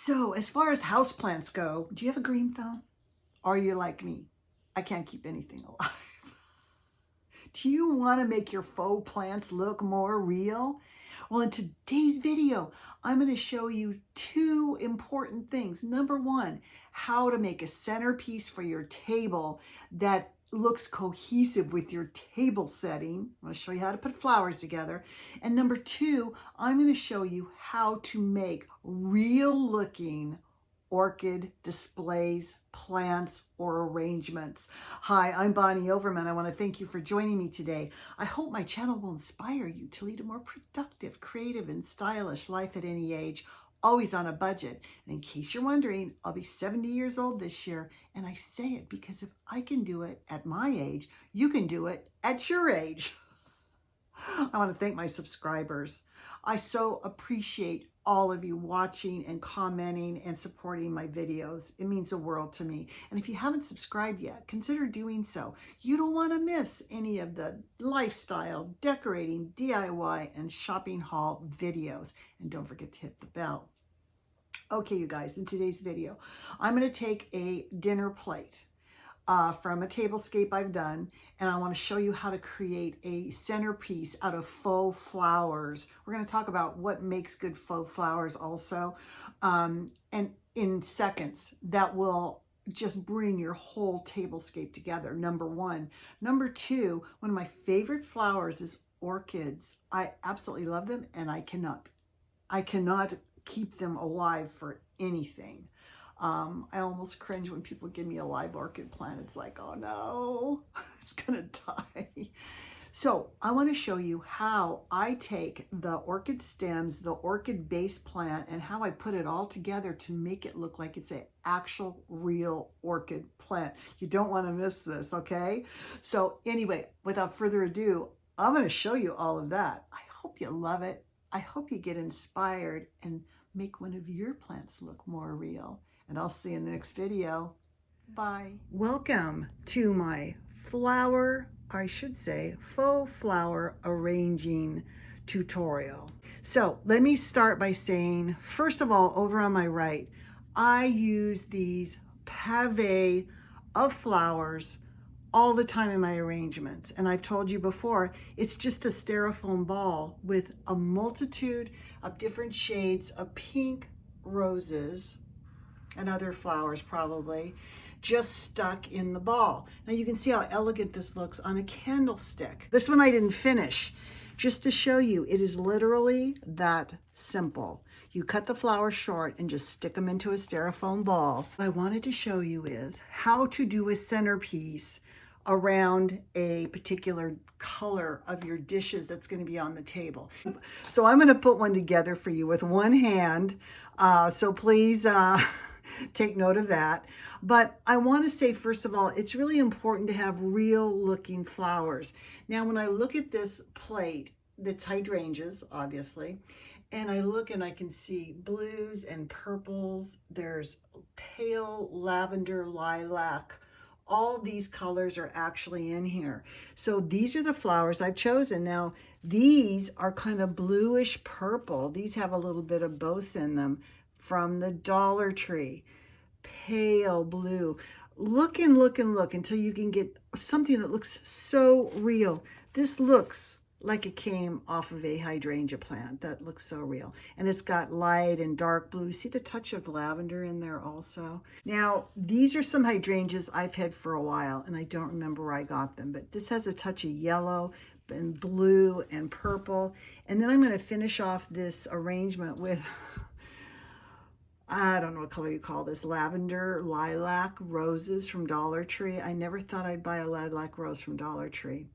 So as far as houseplants go, do you have a green thumb? Or are you like me? I can't keep anything alive. Do you want to make your faux plants look more real? Well, in today's video, I'm going to show you two important things. Number one, how to make a centerpiece for your table that looks cohesive with your table setting. I'm going to show you how to put flowers together. And number two, I'm going to show you how to make real looking orchid displays, plants, or arrangements. Hi, I'm Bonnie Overman. I want to thank you for joining me today. I hope my channel will inspire you to lead a more productive, creative, and stylish life at any age, always on a budget. And in case you're wondering, I'll be 70 years old this year, and I say it because if I can do it at my age, you can do it at your age. I want to thank my subscribers. I so appreciate all of you watching and commenting and supporting my videos. It means the world to me. And if you haven't subscribed yet, consider doing so. You don't want to miss any of the lifestyle, decorating, DIY, and shopping haul videos. And don't forget to hit the bell. Okay, you guys, in today's video, I'm going to take a dinner plate from a tablescape I've done, and I want to show you how to create a centerpiece out of faux flowers. We're going to talk about what makes good faux flowers also, and in seconds that will just bring your whole tablescape together, number one. Number two, one of my favorite flowers is orchids. I absolutely love them, and I cannot keep them alive for anything. I almost cringe when people give me a live orchid plant. It's like, oh no, it's gonna die. So I want to show you how I take the orchid stems, the orchid base plant, and how I put it all together to make it look like it's an actual real orchid plant. You don't want to miss this, okay? So anyway, without further ado, I'm going to show you all of that. I hope you love it. I hope you get inspired and make one of your plants look more real. And I'll see you in the next video. Bye. Welcome to my flower, I should say, faux flower arranging tutorial. So let me start by saying, first of all, over on my right, I use these pavés of flowers all the time in my arrangements. And I've told you before, it's just a styrofoam ball with a multitude of different shades of pink roses and other flowers probably, just stuck in the ball. Now you can see how elegant this looks on a candlestick. This one I didn't finish, just to show you, it is literally that simple. You cut the flowers short and just stick them into a styrofoam ball. What I wanted to show you is how to do a centerpiece around a particular color of your dishes that's going to be on the table. So I'm going to put one together for you with one hand. So please take note of that. But I want to say, first of all, it's really important to have real looking flowers. Now, when I look at this plate, that's hydrangeas, obviously, and I look and I can see blues and purples. There's pale lavender, lilac. All these colors are actually in here. So these are the flowers I've chosen. Now, these are kind of bluish purple. These have a little bit of both in them from the Dollar Tree. Pale blue. Look and look and look until you can get something that looks so real. This looks like it came off of a hydrangea plant. That looks so real. And it's got light and dark blue. See the touch of lavender in there also? Now, these are some hydrangeas I've had for a while, and I don't remember where I got them, but this has a touch of yellow and blue and purple. And then I'm going to finish off this arrangement with, I don't know what color you call this, lavender, lilac roses from Dollar Tree. I never thought I'd buy a lilac rose from Dollar Tree.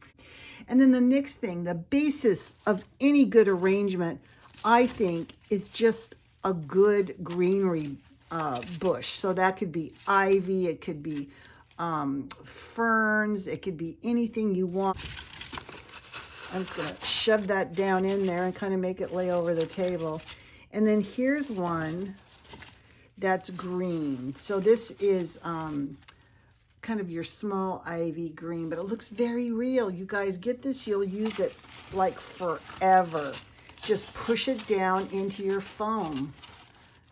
And then the next thing, the basis of any good arrangement, I think, is just a good greenery bush. So that could be ivy, it could be ferns, it could be anything you want. I'm just gonna shove that down in there and kind of make it lay over the table. And then here's one that's green. So this is kind of your small ivy green, but it looks very real. You guys get this, you'll use it like forever. Just push it down into your foam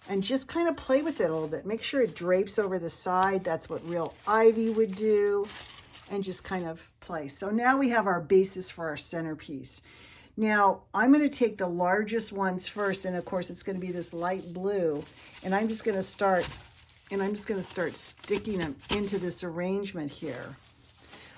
and just kind of play with it a little bit. Make sure it drapes over the side. That's what real ivy would do. And just kind of play. So now we have our basis for our centerpiece. Now I'm going to take the largest ones first, and of course it's going to be this light blue, and I'm just going to start sticking them into this arrangement here.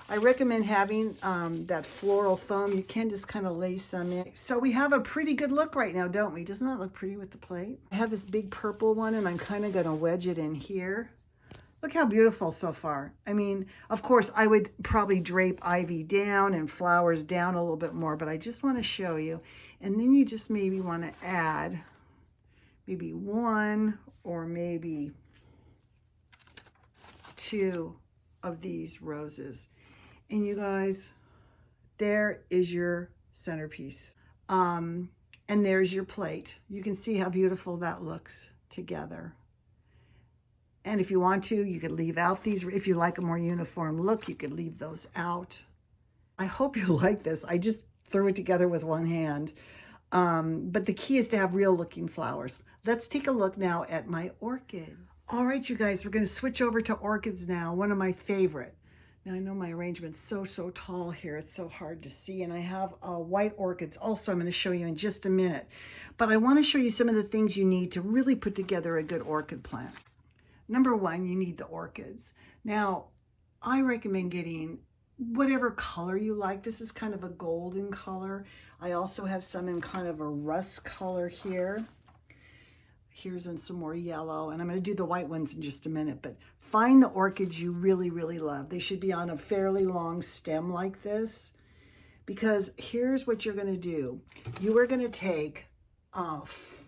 I recommend having that floral foam. You can just kind of lay some in. So we have a pretty good look right now, don't we? Doesn't that look pretty with the plate? I have this big purple one, and I'm kind of going to wedge it in here. Look how beautiful so far. I mean, of course, I would probably drape ivy down and flowers down a little bit more, but I just want to show you. And then you just maybe want to add maybe one or maybe two of these roses. And you guys, there is your centerpiece. And there's your plate. You can see how beautiful that looks together. And if you want to, you could leave out these. If you like a more uniform look, you could leave those out. I hope you like this. I just threw it together with one hand. But the key is to have real looking flowers. Let's take a look now at my orchids. All right, you guys, we're going to switch over to orchids now, one of my favorite. Now, I know my arrangement's so tall here. It's so hard to see. And I have white orchids also I'm going to show you in just a minute. But I want to show you some of the things you need to really put together a good orchid plant. Number one, you need the orchids. Now, I recommend getting whatever color you like. This is kind of a golden color. I also have some in kind of a rust color here. Here's in some more yellow, and I'm going to do the white ones in just a minute, but find the orchids you really, really love. They should be on a fairly long stem like this, because here's what you're going to do. You are going to take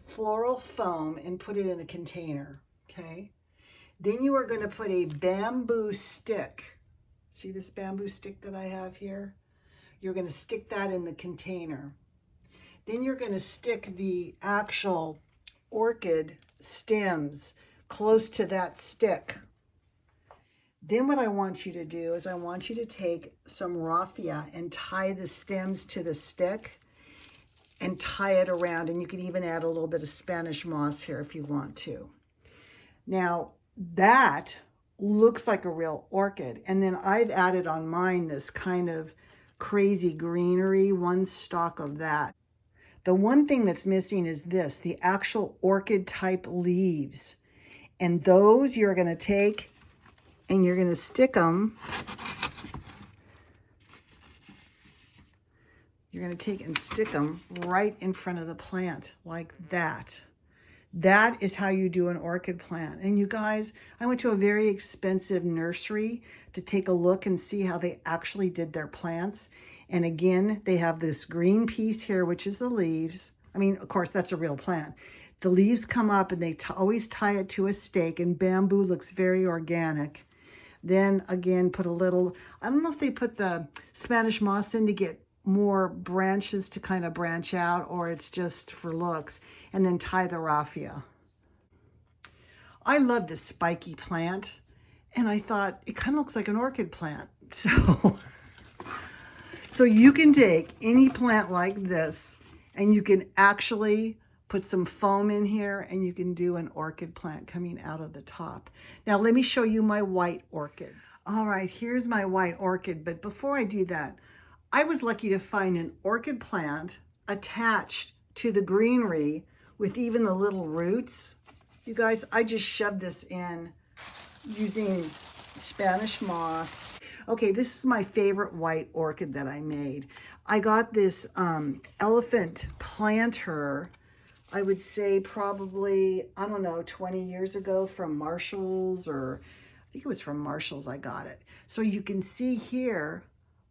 floral foam and put it in a container, okay? Then you are going to put a bamboo stick. See this bamboo stick that I have here? You're going to stick that in the container. Then you're going to stick the actual orchid stems close to that stick. Then what I want you to do is I want you to take some raffia and tie the stems to the stick and tie it around. And you can even add a little bit of Spanish moss here if you want to. Now, that looks like a real orchid. And then I've added on mine this kind of crazy greenery, one stalk of that. The one thing that's missing is this, the actual orchid type leaves. And those you're going to take and you're going to stick them. You're going to take and stick them right in front of the plant like that. That is how you do an orchid plant. And you guys, I went to a very expensive nursery to take a look and see how they actually did their plants. And again, they have this green piece here, which is the leaves. I mean, of course, that's a real plant. The leaves come up and they always tie it to a stake, and bamboo looks very organic. Then again, put a little, I don't know if they put the Spanish moss in to get more branches to kind of branch out, or it's just for looks, and then tie the raffia. I love this spiky plant, and I thought it kind of looks like an orchid plant. So you can take any plant like this and you can actually put some foam in here and you can do an orchid plant coming out of the top. Now let me show you my white orchids. All right, here's my white orchid, but before I do that, I was lucky to find an orchid plant attached to the greenery with even the little roots. You guys, I just shoved this in using Spanish moss. Okay, this is my favorite white orchid that I made. I got this elephant planter, I would say probably, I don't know, 20 years ago from Marshall's, or I think it was from Marshall's I got it. So you can see here,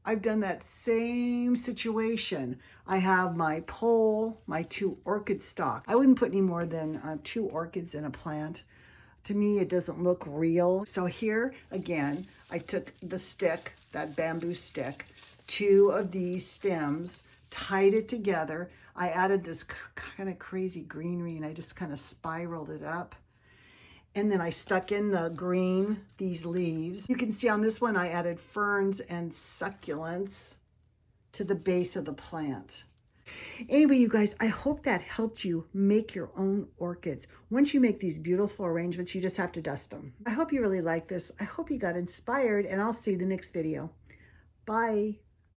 I've done that same situation. I have my pole, my 2 orchid stalks. I wouldn't put any more than 2 orchids in a plant. To me, it doesn't look real. So here, again, I took the stick, that bamboo stick, 2 of these stems, tied it together. I added this kind of crazy greenery and I just kind of spiraled it up. And then I stuck in the green, these leaves. You can see on this one, I added ferns and succulents to the base of the plant. Anyway, you guys, I hope that helped you make your own orchids. Once you make these beautiful arrangements, you just have to dust them. I hope you really like this. I hope you got inspired, and I'll see you in the next video. Bye.